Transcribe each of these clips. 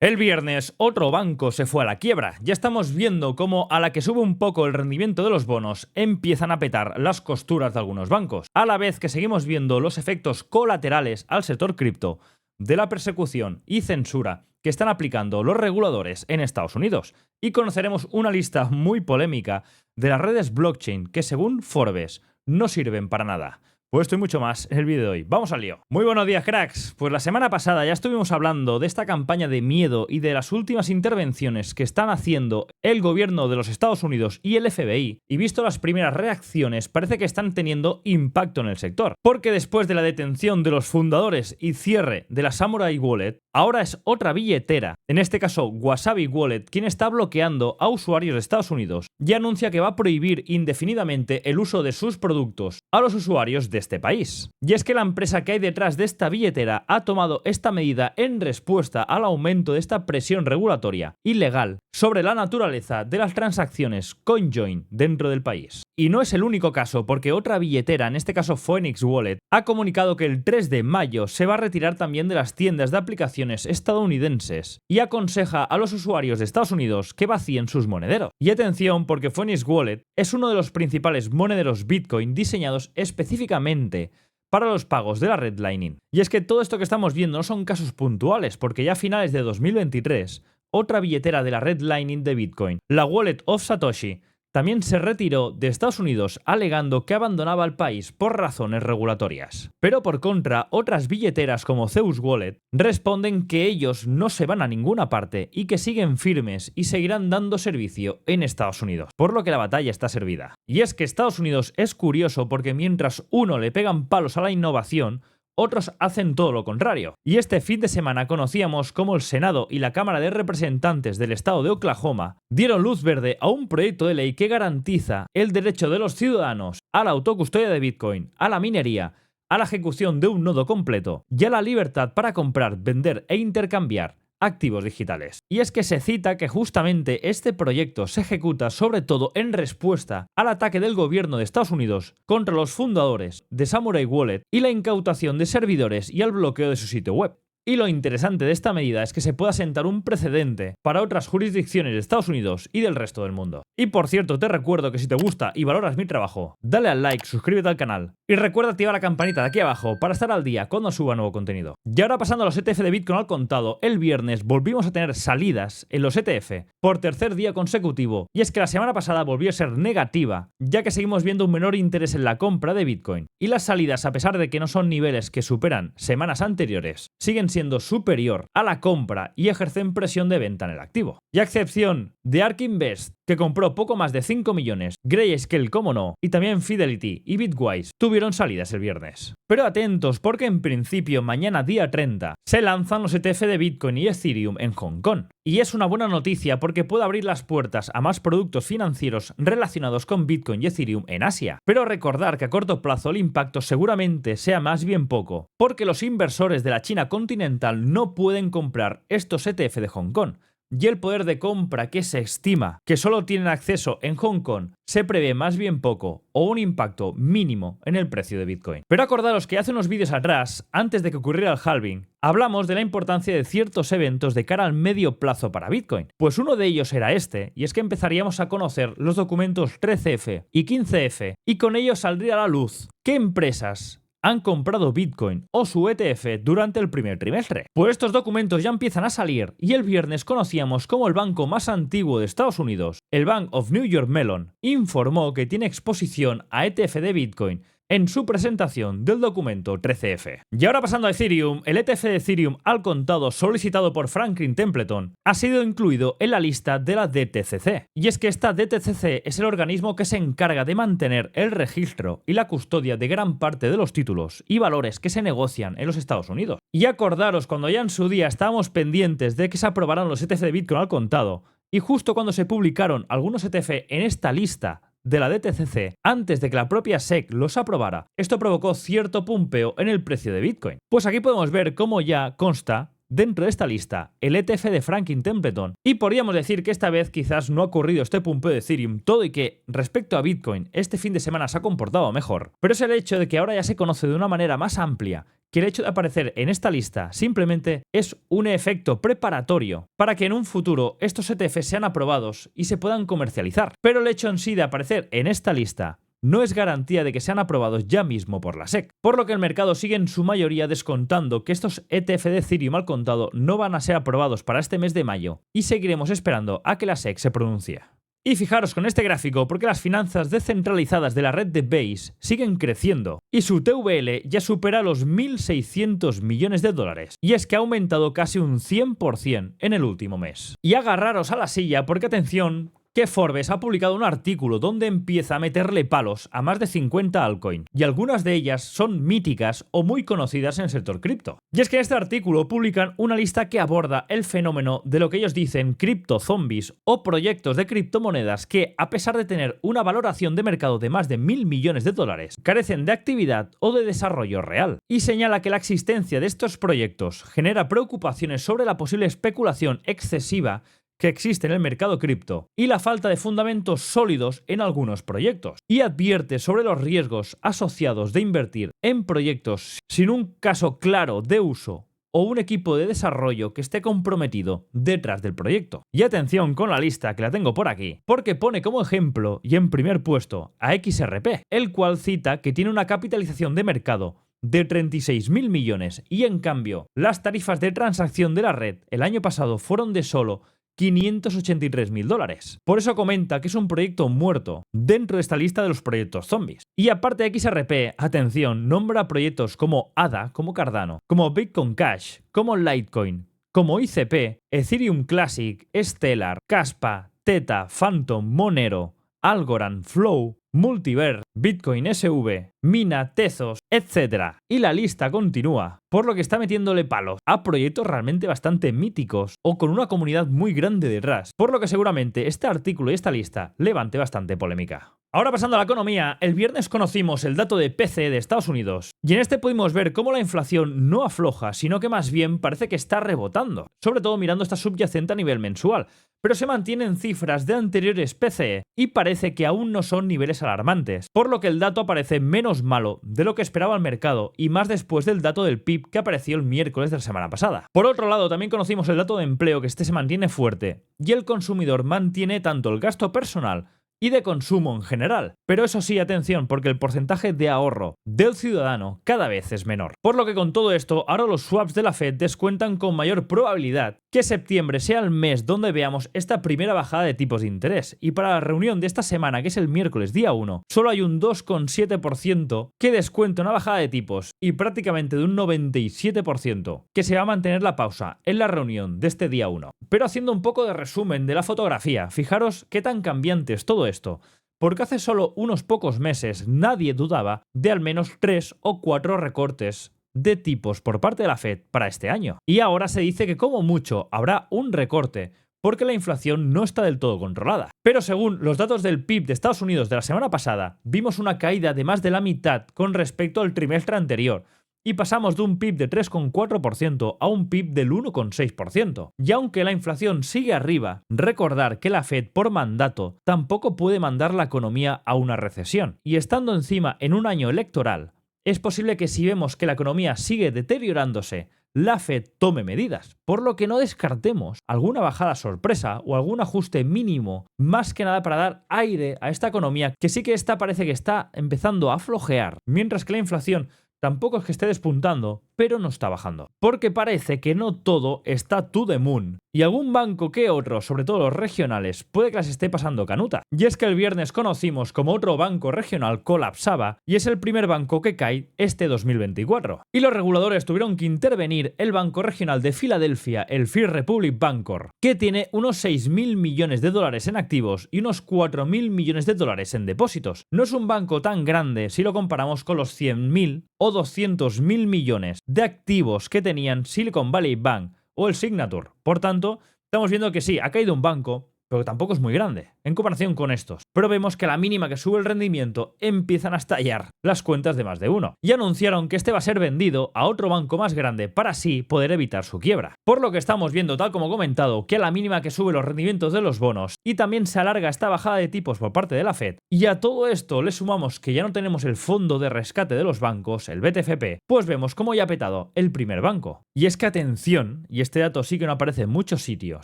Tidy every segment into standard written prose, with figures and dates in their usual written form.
El viernes otro banco se fue a la quiebra. Ya estamos viendo cómo a la que sube un poco el rendimiento de los bonos empiezan a petar las costuras de algunos bancos, a la vez que seguimos viendo los efectos colaterales al sector cripto de la persecución y censura que están aplicando los reguladores en Estados Unidos. Y conoceremos una lista muy polémica de las redes blockchain que, según Forbes, no sirven para nada. Pues esto y mucho más en el vídeo de hoy. ¡Vamos al lío! Muy buenos días, cracks. Pues la semana pasada ya estuvimos hablando de esta campaña de miedo y de las últimas intervenciones que están haciendo el gobierno de los Estados Unidos y el FBI, y visto las primeras reacciones, parece que están teniendo impacto en el sector. Porque después de la detención de los fundadores y cierre de la Samurai Wallet, ahora es otra billetera, en este caso Wasabi Wallet, quien está bloqueando a usuarios de Estados Unidos y anuncia que va a prohibir indefinidamente el uso de sus productos a los usuarios de este país. Y es que la empresa que hay detrás de esta billetera ha tomado esta medida en respuesta al aumento de esta presión regulatoria ilegal sobre la naturaleza de las transacciones CoinJoin dentro del país. Y no es el único caso, porque otra billetera, en este caso Phoenix Wallet, ha comunicado que el 3 de mayo se va a retirar también de las tiendas de aplicaciones estadounidenses y aconseja a los usuarios de Estados Unidos que vacíen sus monederos. Y atención, porque Phoenix Wallet es uno de los principales monederos Bitcoin diseñados específicamente para los pagos de la red Lightning. Y es que todo esto que estamos viendo no son casos puntuales, porque ya a finales de 2023, otra billetera de la red Lightning de Bitcoin, la Wallet of Satoshi, también se retiró de Estados Unidos alegando que abandonaba el país por razones regulatorias. Pero por contra, otras billeteras como Zeus Wallet responden que ellos no se van a ninguna parte y que siguen firmes y seguirán dando servicio en Estados Unidos, por lo que la batalla está servida. Y es que Estados Unidos es curioso porque mientras uno le pegan palos a la innovación, otros hacen todo lo contrario. Y este fin de semana conocíamos cómo el Senado y la Cámara de Representantes del estado de Oklahoma dieron luz verde a un proyecto de ley que garantiza el derecho de los ciudadanos a la autocustodia de Bitcoin, a la minería, a la ejecución de un nodo completo y a la libertad para comprar, vender e intercambiar activos digitales. Y es que se cita que justamente este proyecto se ejecuta sobre todo en respuesta al ataque del gobierno de Estados Unidos contra los fundadores de Samurai Wallet y la incautación de servidores y el bloqueo de su sitio web. Y lo interesante de esta medida es que se pueda sentar un precedente para otras jurisdicciones de Estados Unidos y del resto del mundo. Y por cierto, te recuerdo que si te gusta y valoras mi trabajo, dale al like, suscríbete al canal y recuerda activar la campanita de aquí abajo para estar al día cuando suba nuevo contenido. Y ahora pasando a los ETF de Bitcoin al contado, el viernes volvimos a tener salidas en los ETF por tercer día consecutivo, y es que la semana pasada volvió a ser negativa, ya que seguimos viendo un menor interés en la compra de Bitcoin, y las salidas, a pesar de que no son niveles que superan semanas anteriores, siguen siendo superior a la compra y ejercen presión de venta en el activo. Y a excepción de ARK Invest, que compró poco más de 5 millones, Grayscale como no, y también Fidelity y Bitwise tuvieron salidas el viernes. Pero atentos, porque en principio mañana día 30 se lanzan los ETF de Bitcoin y Ethereum en Hong Kong. Y es una buena noticia porque puede abrir las puertas a más productos financieros relacionados con Bitcoin y Ethereum en Asia. Pero recordar que a corto plazo el impacto seguramente sea más bien poco, porque los inversores de la China continental no pueden comprar estos ETF de Hong Kong. Y el poder de compra que se estima que solo tienen acceso en Hong Kong se prevé más bien poco o un impacto mínimo en el precio de Bitcoin. Pero acordaros que hace unos vídeos atrás, antes de que ocurriera el halving, hablamos de la importancia de ciertos eventos de cara al medio plazo para Bitcoin. Pues uno de ellos era este, y es que empezaríamos a conocer los documentos 13F y 15F, y con ellos saldría a la luz qué empresas han comprado Bitcoin o su ETF durante el primer trimestre. Pues estos documentos ya empiezan a salir, y el viernes conocíamos cómo el banco más antiguo de Estados Unidos, el Bank of New York Mellon, informó que tiene exposición a ETF de Bitcoin en su presentación del documento 13F. Y ahora pasando a Ethereum, el ETF de Ethereum al contado solicitado por Franklin Templeton ha sido incluido en la lista de la DTCC. Y es que esta DTCC es el organismo que se encarga de mantener el registro y la custodia de gran parte de los títulos y valores que se negocian en los Estados Unidos. Y acordaros, cuando ya en su día estábamos pendientes de que se aprobaran los ETF de Bitcoin al contado, y justo cuando se publicaron algunos ETF en esta lista de la DTCC, antes de que la propia SEC los aprobara, esto provocó cierto pumpeo en el precio de Bitcoin. Pues aquí podemos ver cómo ya consta dentro de esta lista el ETF de Franklin Templeton, y podríamos decir que esta vez quizás no ha ocurrido este pumpeo de Ethereum todo y que respecto a Bitcoin este fin de semana se ha comportado mejor, pero es el hecho de que ahora ya se conoce de una manera más amplia que el hecho de aparecer en esta lista simplemente es un efecto preparatorio para que en un futuro estos ETFs sean aprobados y se puedan comercializar. Pero el hecho en sí de aparecer en esta lista no es garantía de que sean aprobados ya mismo por la SEC, por lo que el mercado sigue en su mayoría descontando que estos ETF de Ethereum al contado no van a ser aprobados para este mes de mayo y seguiremos esperando a que la SEC se pronuncie. Y fijaros con este gráfico porque las finanzas descentralizadas de la red de Base siguen creciendo y su TVL ya supera los 1.600 millones de dólares. Y es que ha aumentado casi un 100% en el último mes. Y agarraros a la silla porque atención, que Forbes ha publicado un artículo donde empieza a meterle palos a más de 50 altcoins, y algunas de ellas son míticas o muy conocidas en el sector cripto. Y es que en este artículo publican una lista que aborda el fenómeno de lo que ellos dicen cripto zombies o proyectos de criptomonedas que, a pesar de tener una valoración de mercado de más de 1.000 millones de dólares, carecen de actividad o de desarrollo real. Y señala que la existencia de estos proyectos genera preocupaciones sobre la posible especulación excesiva que existe en el mercado cripto y la falta de fundamentos sólidos en algunos proyectos, y advierte sobre los riesgos asociados de invertir en proyectos sin un caso claro de uso o un equipo de desarrollo que esté comprometido detrás del proyecto. Y atención con la lista, que la tengo por aquí, porque pone como ejemplo y en primer puesto a XRP, el cual cita que tiene una capitalización de mercado de 36.000 millones y en cambio las tarifas de transacción de la red el año pasado fueron de solo 583.000 dólares. Por eso comenta que es un proyecto muerto dentro de esta lista de los proyectos zombies. Y aparte de XRP, atención, nombra proyectos como ADA, como Cardano, como Bitcoin Cash, como Litecoin, como ICP, Ethereum Classic, Stellar, Caspa, Theta, Phantom, Monero, Algorand, Flow, Multiver, Bitcoin SV, Mina, Tezos, etc. Y la lista continúa, por lo que está metiéndole palos a proyectos realmente bastante míticos o con una comunidad muy grande detrás, por lo que seguramente este artículo y esta lista levante bastante polémica. Ahora pasando a la economía, el viernes conocimos el dato de PCE de Estados Unidos y en este pudimos ver cómo la inflación no afloja, sino que más bien parece que está rebotando, sobre todo mirando esta subyacente a nivel mensual, pero se mantienen cifras de anteriores PCE y parece que aún no son niveles alarmantes, por lo que el dato aparece menos malo de lo que esperaba el mercado y más después del dato del PIB que apareció el miércoles de la semana pasada. Por otro lado, también conocimos el dato de empleo, que este se mantiene fuerte y el consumidor mantiene tanto el gasto personal y de consumo en general. Pero eso sí, atención, porque el porcentaje de ahorro del ciudadano cada vez es menor. Por lo que con todo esto, ahora los swaps de la Fed descuentan con mayor probabilidad que septiembre sea el mes donde veamos esta primera bajada de tipos de interés. Y para la reunión de esta semana, que es el miércoles día 1, solo hay un 2,7% que descuenta una bajada de tipos y prácticamente de un 97% que se va a mantener la pausa en la reunión de este día 1. Pero haciendo un poco de resumen de la fotografía, fijaros qué tan cambiante es todo esto, porque hace solo unos pocos meses nadie dudaba de al menos 3 o 4 recortes de tipos por parte de la Fed para este año. Y ahora se dice que como mucho habrá un recorte porque la inflación no está del todo controlada. Pero según los datos del PIB de Estados Unidos de la semana pasada, vimos una caída de más de la mitad con respecto al trimestre anterior, y pasamos de un PIB de 3,4% a un PIB del 1,6%. Y aunque la inflación sigue arriba, recordar que la Fed por mandato tampoco puede mandar la economía a una recesión. Y estando encima en un año electoral, es posible que si vemos que la economía sigue deteriorándose, la Fed tome medidas, por lo que no descartemos alguna bajada sorpresa o algún ajuste mínimo, más que nada para dar aire a esta economía, que sí que esta parece que está empezando a flojear, mientras que la inflación tampoco es que esté despuntando, pero no está bajando. Porque parece que no todo está to the moon. Y algún banco que otro, sobre todo los regionales, puede que las esté pasando canuta. Y es que el viernes conocimos como otro banco regional colapsaba y es el primer banco que cae este 2024. Y los reguladores tuvieron que intervenir el banco regional de Filadelfia, el First Republic Bancorp, que tiene unos 6.000 millones de dólares en activos y unos 4.000 millones de dólares en depósitos. No es un banco tan grande si lo comparamos con los 100.000 o 200.000 millones de activos que tenían Silicon Valley Bank o el Signature. Por tanto, estamos viendo que sí, ha caído un banco, pero tampoco es muy grande en comparación con estos. Pero vemos que a la mínima que sube el rendimiento empiezan a estallar las cuentas de más de uno. Y anunciaron que este va a ser vendido a otro banco más grande para así poder evitar su quiebra. Por lo que estamos viendo, tal como comentado, que a la mínima que sube los rendimientos de los bonos y también se alarga esta bajada de tipos por parte de la Fed, y a todo esto le sumamos que ya no tenemos el fondo de rescate de los bancos, el BTFP, pues vemos cómo ya ha petado el primer banco. Y es que atención, y este dato sí que no aparece en muchos sitios,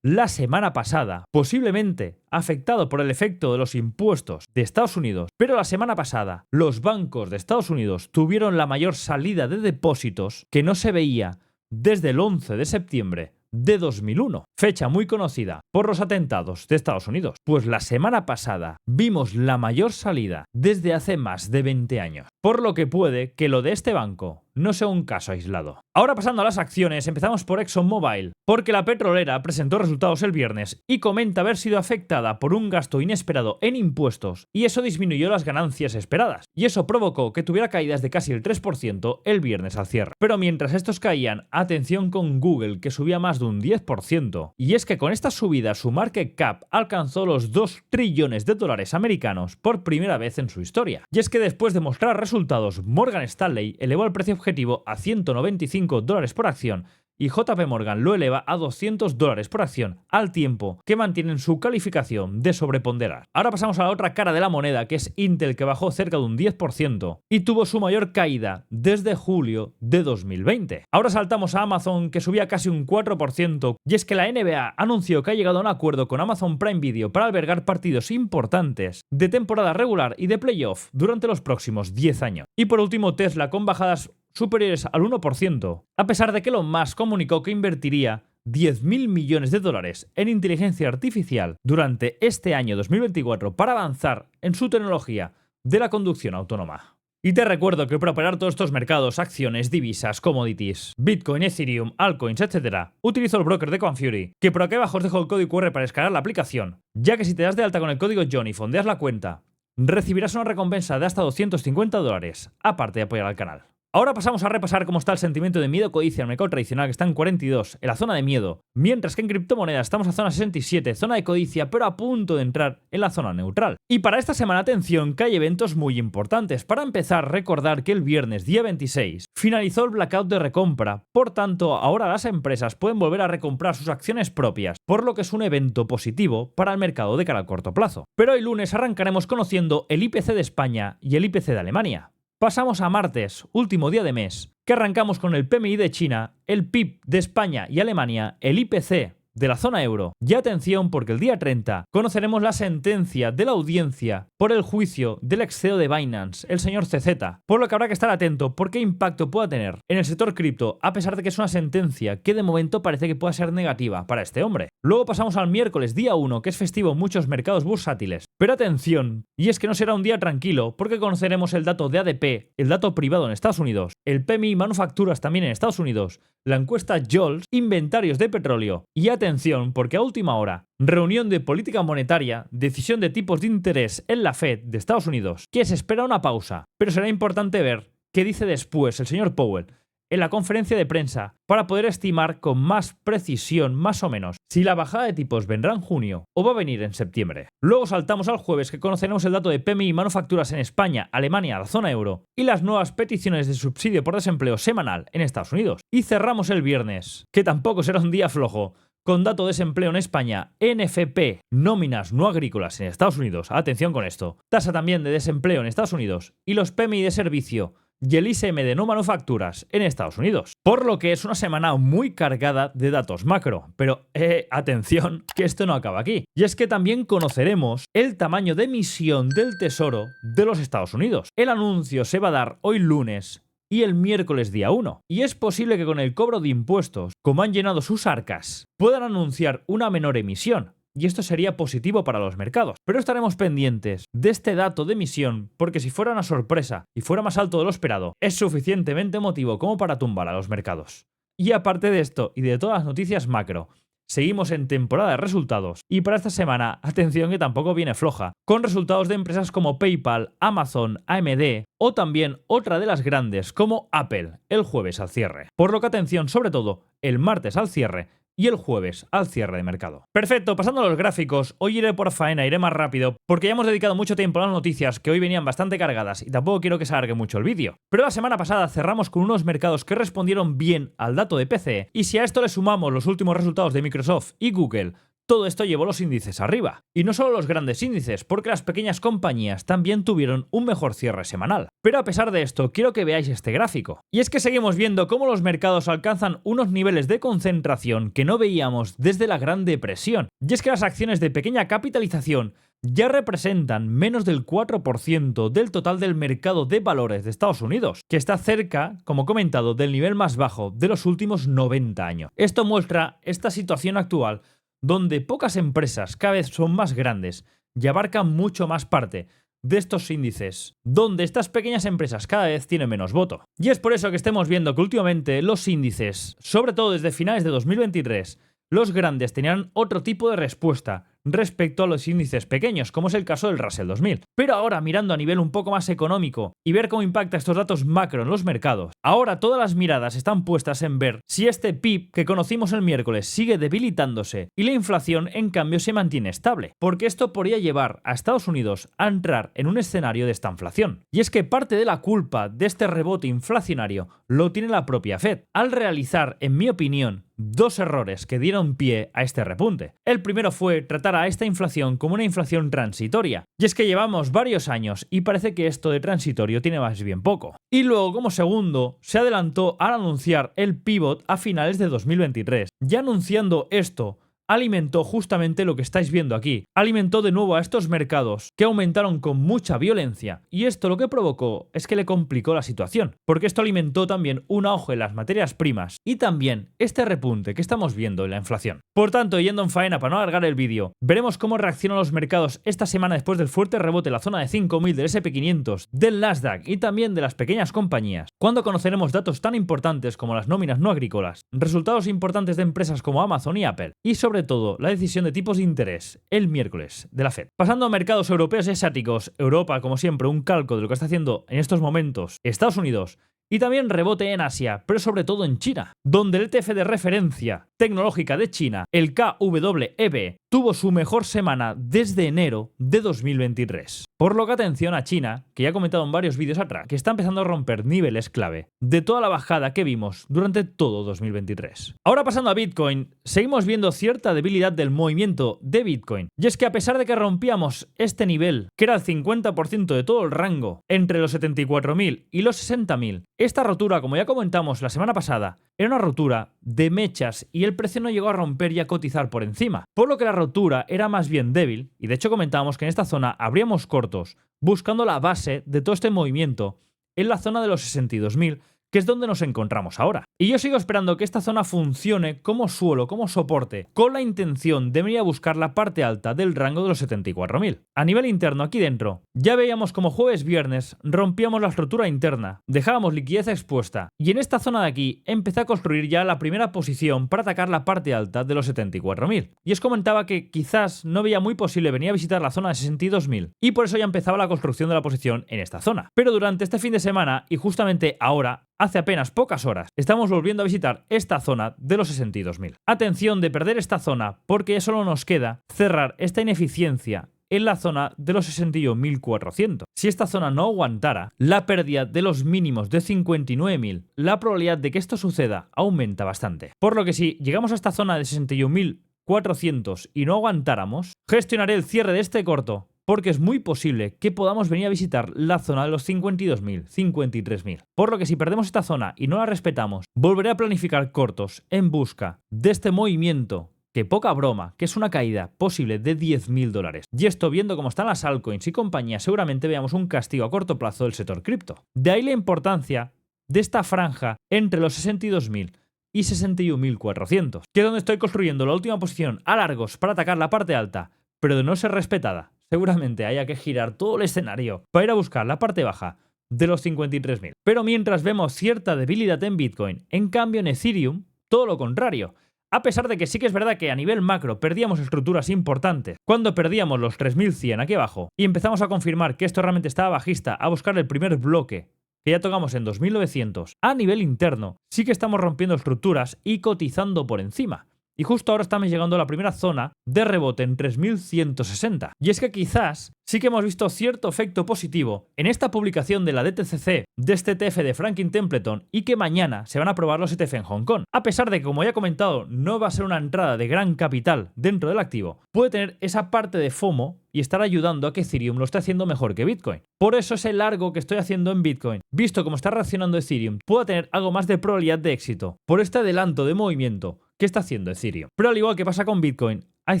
la semana pasada, posiblemente afectado por el efecto de los impuestos de Estados Unidos, pero la semana pasada los bancos de Estados Unidos tuvieron la mayor salida de depósitos que no se veía desde el 11 de septiembre de 2001, fecha muy conocida por los atentados de Estados Unidos. Pues la semana pasada vimos la mayor salida desde hace más de 20 años, por lo que puede que lo de este banco no sea un caso aislado. Ahora pasando a las acciones, empezamos por ExxonMobil, porque la petrolera presentó resultados el viernes y comenta haber sido afectada por un gasto inesperado en impuestos y eso disminuyó las ganancias esperadas, y eso provocó que tuviera caídas de casi el 3% el viernes al cierre. Pero mientras estos caían, atención con Google, que subía más de un 10%, y es que con esta subida su market cap alcanzó los 2 trillones de dólares americanos por primera vez en su historia. Y es que después de mostrar resultados, Morgan Stanley elevó el precio objetivo a $195 por acción y JP Morgan lo eleva a $200 por acción, al tiempo que mantienen su calificación de sobreponderar. Ahora pasamos a la otra cara de la moneda, que es Intel, que bajó cerca de un 10% y tuvo su mayor caída desde julio de 2020. Ahora saltamos a Amazon, que subía casi un 4%, y es que la NBA anunció que ha llegado a un acuerdo con Amazon Prime Video para albergar partidos importantes de temporada regular y de playoff durante los próximos 10 años. Y por último, Tesla, con bajadas superiores al 1%, a pesar de que Elon Musk comunicó que invertiría $10.000 millones en inteligencia artificial durante este año 2024 para avanzar en su tecnología de la conducción autónoma. Y te recuerdo que para operar todos estos mercados, acciones, divisas, commodities, Bitcoin, Ethereum, altcoins, etc., utilizo el broker de Confury, que por aquí abajo os dejo el código QR para descargar la aplicación, ya que si te das de alta con el código John y fondeas la cuenta, recibirás una recompensa de hasta $250, aparte de apoyar al canal. Ahora pasamos a repasar cómo está el sentimiento de miedo-codicia en el mercado tradicional, que está en 42, en la zona de miedo, mientras que en criptomonedas estamos en zona 67, zona de codicia, pero a punto de entrar en la zona neutral. Y para esta semana, atención, que hay eventos muy importantes. Para empezar, recordar que el viernes, día 26, finalizó el blackout de recompra, por tanto, ahora las empresas pueden volver a recomprar sus acciones propias, por lo que es un evento positivo para el mercado de cara al corto plazo. Pero hoy lunes arrancaremos conociendo el IPC de España y el IPC de Alemania. Pasamos a martes, último día de mes, que arrancamos con el PMI de China, el PIB de España y Alemania, el IPC de la zona euro. Y atención, porque el día 30 conoceremos la sentencia de la audiencia por el juicio del ex CEO de Binance, el señor CZ, por lo que habrá que estar atento por qué impacto pueda tener en el sector cripto, a pesar de que es una sentencia que de momento parece que pueda ser negativa para este hombre. Luego pasamos al miércoles, día 1, que es festivo en muchos mercados bursátiles. Pero atención, y es que no será un día tranquilo, porque conoceremos el dato de ADP, el dato privado en Estados Unidos, el PMI manufacturas también en Estados Unidos, la encuesta JOLTS, inventarios de petróleo, y atención, porque a última hora, reunión de política monetaria, decisión de tipos de interés en la Fed de Estados Unidos, que se espera una pausa, pero será importante ver qué dice después el señor Powell en la conferencia de prensa para poder estimar con más precisión, más o menos, si la bajada de tipos vendrá en junio o va a venir en septiembre. Luego saltamos al jueves, que conoceremos el dato de PMI y manufacturas en España, Alemania, la zona euro y las nuevas peticiones de subsidio por desempleo semanal en Estados Unidos. Y cerramos el viernes, que tampoco será un día flojo, con dato de desempleo en España, NFP, nóminas no agrícolas en Estados Unidos, atención con esto, tasa también de desempleo en Estados Unidos y los PMI de servicio y el ISM de no manufacturas en Estados Unidos. Por lo que es una semana muy cargada de datos macro. Pero atención, que esto no acaba aquí. Y es que también conoceremos el tamaño de emisión del Tesoro de los Estados Unidos. El anuncio se va a dar hoy lunes y el miércoles día 1. Y es posible que con el cobro de impuestos, como han llenado sus arcas, puedan anunciar una menor emisión. Y esto sería positivo para los mercados. Pero estaremos pendientes de este dato de emisión, porque si fuera una sorpresa y fuera más alto de lo esperado, es suficientemente motivo como para tumbar a los mercados. Y aparte de esto y de todas las noticias macro, seguimos en temporada de resultados y para esta semana, atención que tampoco viene floja, con resultados de empresas como PayPal, Amazon, AMD o también otra de las grandes como Apple el jueves al cierre. Por lo que atención sobre todo el martes al cierre y el jueves al cierre de mercado. Perfecto, pasando a los gráficos, hoy iré por faena, iré más rápido, porque ya hemos dedicado mucho tiempo a las noticias que hoy venían bastante cargadas y tampoco quiero que se alargue mucho el vídeo. Pero la semana pasada cerramos con unos mercados que respondieron bien al dato de PCE, y si a esto le sumamos los últimos resultados de Microsoft y Google, todo esto llevó los índices arriba. Y no solo los grandes índices, porque las pequeñas compañías también tuvieron un mejor cierre semanal. Pero a pesar de esto, quiero que veáis este gráfico. Y es que seguimos viendo cómo los mercados alcanzan unos niveles de concentración que no veíamos desde la Gran Depresión. Y es que las acciones de pequeña capitalización ya representan menos del 4% del total del mercado de valores de Estados Unidos, que está cerca, como comentado, del nivel más bajo de los últimos 90 años. Esto muestra esta situación actual donde pocas empresas cada vez son más grandes y abarcan mucho más parte de estos índices, donde estas pequeñas empresas cada vez tienen menos voto. Y es por eso que estemos viendo que últimamente los índices, sobre todo desde finales de 2023, los grandes tenían otro tipo de respuesta respecto a los índices pequeños, como es el caso del Russell 2000. Pero ahora, mirando a nivel un poco más económico y ver cómo impacta estos datos macro en los mercados, ahora todas las miradas están puestas en ver si este PIB que conocimos el miércoles sigue debilitándose y la inflación en cambio se mantiene estable, porque esto podría llevar a Estados Unidos a entrar en un escenario de esta inflación. Y es que parte de la culpa de este rebote inflacionario lo tiene la propia Fed, al realizar, en mi opinión, dos errores que dieron pie a este repunte. El primero fue tratar a esta inflación como una inflación transitoria. Y es que llevamos varios años y parece que esto de transitorio tiene más bien poco. Y luego, como segundo, se adelantó al anunciar el pivot a finales de 2023. Ya anunciando esto, alimentó justamente lo que estáis viendo aquí. Alimentó de nuevo a estos mercados que aumentaron con mucha violencia, y esto lo que provocó es que le complicó la situación, porque esto alimentó también un auge en las materias primas y también este repunte que estamos viendo en la inflación. Por tanto, yendo en faena para no alargar el vídeo, veremos cómo reaccionan los mercados esta semana después del fuerte rebote en la zona de 5.000 del SP500, del Nasdaq y también de las pequeñas compañías, cuando conoceremos datos tan importantes como las nóminas no agrícolas, resultados importantes de empresas como Amazon y Apple, y sobre todo la decisión de tipos de interés el miércoles de la Fed. Pasando a mercados europeos y asiáticos, Europa, como siempre, un calco de lo que está haciendo en estos momentos Estados Unidos, y también rebote en Asia, pero sobre todo en China, donde el ETF de referencia tecnológica de China, el KWEB, tuvo su mejor semana desde enero de 2023. Por lo que atención a China, que ya he comentado en varios vídeos atrás, que está empezando a romper niveles clave de toda la bajada que vimos durante todo 2023. Ahora pasando a Bitcoin, seguimos viendo cierta debilidad del movimiento de Bitcoin. Y es que a pesar de que rompíamos este nivel, que era el 50% de todo el rango, entre los 74.000 y los 60.000, esta rotura, como ya comentamos la semana pasada, era una rotura de mechas y el precio no llegó a romper y a cotizar por encima, por lo que la rotura era más bien débil, y de hecho comentábamos que en esta zona habríamos cortos buscando la base de todo este movimiento en la zona de los 62.000, que es donde nos encontramos ahora. Y yo sigo esperando que esta zona funcione como suelo, como soporte, con la intención de venir a buscar la parte alta del rango de los 74.000. A nivel interno, aquí dentro, ya veíamos como jueves-viernes rompíamos la estructura interna, dejábamos liquidez expuesta, y en esta zona de aquí empecé a construir ya la primera posición para atacar la parte alta de los 74.000. Y os comentaba que quizás no veía muy posible venir a visitar la zona de 62.000, y por eso ya empezaba la construcción de la posición en esta zona. Pero durante este fin de semana, y justamente ahora, hace apenas pocas horas, estamos volviendo a visitar esta zona de los 62.000. Atención de perder esta zona, porque ya solo nos queda cerrar esta ineficiencia en la zona de los 61.400. Si esta zona no aguantara la pérdida de los mínimos de 59.000, la probabilidad de que esto suceda aumenta bastante. Por lo que si llegamos a esta zona de 61.400 y no aguantáramos, gestionaré el cierre de este corto, porque es muy posible que podamos venir a visitar la zona de los 52.000, 53.000. Por lo que si perdemos esta zona y no la respetamos, volveré a planificar cortos en busca de este movimiento, que poca broma, que es una caída posible de $10.000. Y esto, viendo cómo están las altcoins y compañía, seguramente veamos un castigo a corto plazo del sector cripto. De ahí la importancia de esta franja entre los 62.000 y 61.400, que es donde estoy construyendo la última posición a largos para atacar la parte alta, pero de no ser respetada, seguramente haya que girar todo el escenario para ir a buscar la parte baja de los 53.000. Pero mientras vemos cierta debilidad en Bitcoin, en cambio en Ethereum, todo lo contrario. A pesar de que sí que es verdad que a nivel macro perdíamos estructuras importantes cuando perdíamos los 3.100 aquí abajo y empezamos a confirmar que esto realmente estaba bajista, a buscar el primer bloque que ya tocamos en 2.900, a nivel interno sí que estamos rompiendo estructuras y cotizando por encima. y justo ahora estamos llegando a la primera zona de rebote en 3160. Y es que quizás sí que hemos visto cierto efecto positivo en esta publicación de la DTCC de este ETF de Franklin Templeton y que mañana se van a probar los ETF en Hong Kong. A pesar de que, como ya he comentado, no va a ser una entrada de gran capital dentro del activo, puede tener esa parte de FOMO y estar ayudando a que Ethereum lo esté haciendo mejor que Bitcoin. Por eso ese largo que estoy haciendo en Bitcoin, visto cómo está reaccionando Ethereum, pueda tener algo más de probabilidad de éxito por este adelanto de movimiento que está haciendo Ethereum. Pero al igual que pasa con Bitcoin, hay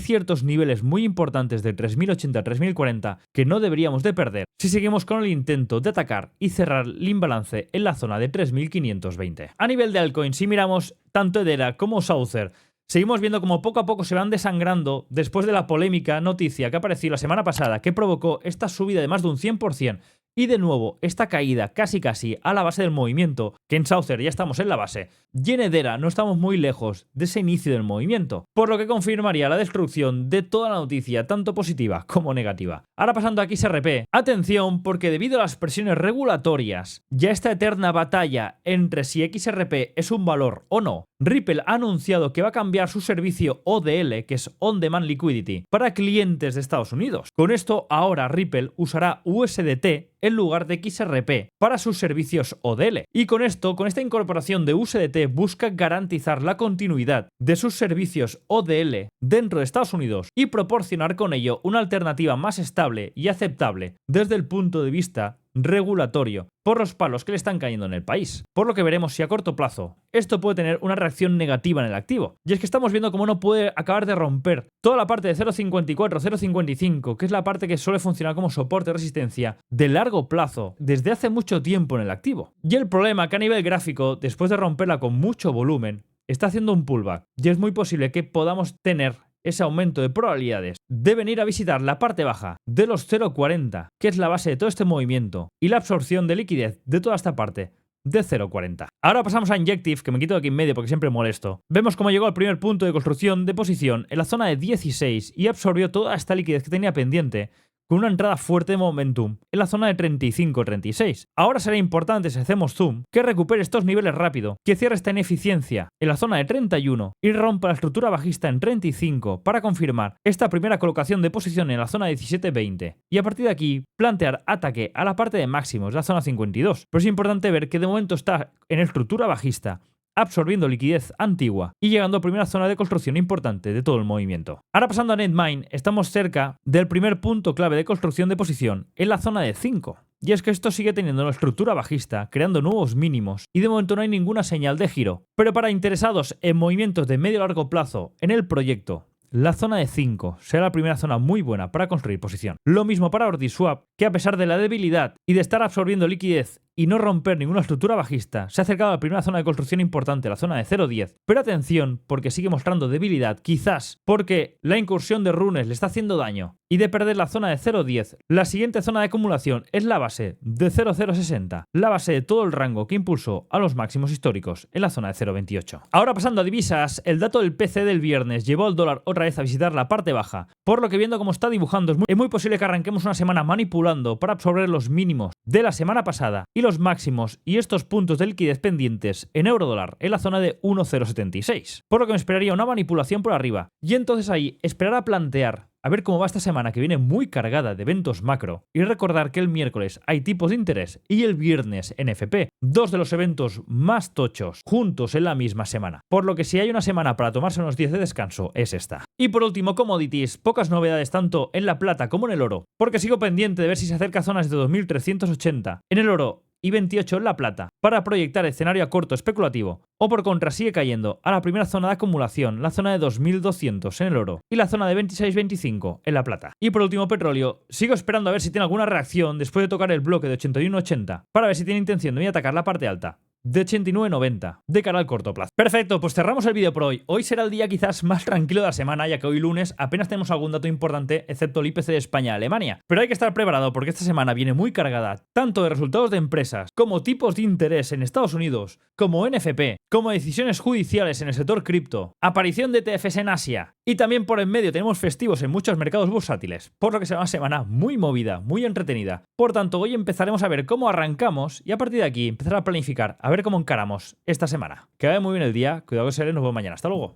ciertos niveles muy importantes de 3080 a 3040 que no deberíamos de perder si seguimos con el intento de atacar y cerrar el imbalance en la zona de 3520. A nivel de altcoins, si miramos tanto Hedera como Saucer, seguimos viendo como poco a poco se van desangrando después de la polémica noticia que apareció la semana pasada que provocó esta subida de más de un 100%. Y de nuevo, esta caída casi a la base del movimiento, que en Saucer ya estamos en la base, y en Hedera no estamos muy lejos de ese inicio del movimiento, por lo que confirmaría la destrucción de toda la noticia, tanto positiva como negativa. Ahora pasando a XRP, atención porque debido a las presiones regulatorias, ya esta eterna batalla entre si XRP es un valor o no, Ripple ha anunciado que va a cambiar su servicio ODL, que es On Demand Liquidity, para clientes de Estados Unidos. Con esto, ahora Ripple usará USDT en lugar de XRP para sus servicios ODL. Y con esto, con esta incorporación de USDT, busca garantizar la continuidad de sus servicios ODL dentro de Estados Unidos y proporcionar con ello una alternativa más estable y aceptable desde el punto de vista regulatorio por los palos que le están cayendo en el país. Por lo que veremos si a corto plazo esto puede tener una reacción negativa en el activo. Y es que estamos viendo cómo no puede acabar de romper toda la parte de 0.54, 0.55, que es la parte que suele funcionar como soporte de resistencia de largo plazo desde hace mucho tiempo en el activo. Y el problema que a nivel gráfico, después de romperla con mucho volumen, está haciendo un pullback. Y es muy posible que podamos tener ese aumento de probabilidades de venir a visitar la parte baja de los 0.40, que es la base de todo este movimiento, y la absorción de liquidez de toda esta parte de 0.40. Ahora pasamos a Injective, que me quito de aquí en medio porque siempre molesto. Vemos cómo llegó al primer punto de construcción de posición en la zona de 16 y absorbió toda esta liquidez que tenía pendiente con una entrada fuerte de momentum en la zona de 35-36. Ahora será importante, si hacemos zoom, que recupere estos niveles rápido, que cierre esta ineficiencia en la zona de 31 y rompa la estructura bajista en 35 para confirmar esta primera colocación de posición en la zona 17-20 y a partir de aquí plantear ataque a la parte de máximos, la zona 52. Pero es importante ver que de momento está en estructura bajista, absorbiendo liquidez antigua y llegando a primera zona de construcción importante de todo el movimiento. Ahora pasando a Netmind, estamos cerca del primer punto clave de construcción de posición en la zona de 5. Y es que esto sigue teniendo una estructura bajista, creando nuevos mínimos, y de momento no hay ninguna señal de giro. Pero para interesados en movimientos de medio a largo plazo en el proyecto, la zona de 5 será la primera zona muy buena para construir posición. Lo mismo para Ordiswap, que a pesar de la debilidad y de estar absorbiendo liquidez y no romper ninguna estructura bajista, se ha acercado a la primera zona de construcción importante, la zona de 0.10. Pero atención, porque sigue mostrando debilidad, quizás porque la incursión de runes le está haciendo daño. Y de perder la zona de 0.10, la siguiente zona de acumulación es la base de 0.060, la base de todo el rango que impulsó a los máximos históricos en la zona de 0.28. Ahora pasando a divisas, el dato del PC del viernes llevó al dólar otra vez a visitar la parte baja, por lo que viendo cómo está dibujando es muy posible que arranquemos una semana manipulando para absorber los mínimos de la semana pasada y los máximos y estos puntos de liquidez pendientes en euro-dólar en la zona de 1.076, por lo que me esperaría una manipulación por arriba y entonces ahí esperar a plantear a ver cómo va esta semana que viene muy cargada de eventos macro y recordar que el miércoles hay tipos de interés y el viernes NFP, dos de los eventos más tochos juntos en la misma semana, por lo que si hay una semana para tomarse unos 10 de descanso es esta. Y por último, commodities, pocas novedades tanto en la plata como en el oro, porque sigo pendiente de ver si se acerca a zonas de 2380 en el oro y 28 en la plata, para proyectar escenario a corto especulativo, o por contra sigue cayendo a la primera zona de acumulación, la zona de 2200 en el oro y la zona de 26-25 en la plata. Y por último, petróleo, sigo esperando a ver si tiene alguna reacción después de tocar el bloque de 81.80, para ver si tiene intención de ir a atacar la parte alta de 89.90 de cara al corto plazo. Perfecto, pues cerramos el vídeo por hoy. Hoy será el día quizás más tranquilo de la semana, ya que hoy lunes apenas tenemos algún dato importante, excepto el IPC de España y Alemania. Pero hay que estar preparado porque esta semana viene muy cargada, tanto de resultados de empresas, como tipos de interés en Estados Unidos, como NFP, como decisiones judiciales en el sector cripto, aparición de ETFs en Asia, y también por en medio tenemos festivos en muchos mercados bursátiles, por lo que será una semana muy movida, muy entretenida. Por tanto, hoy empezaremos a ver cómo arrancamos y a partir de aquí empezar a planificar, a ver cómo encaramos esta semana. Que vaya muy bien el día, cuidado que se nos vemos mañana. Hasta luego.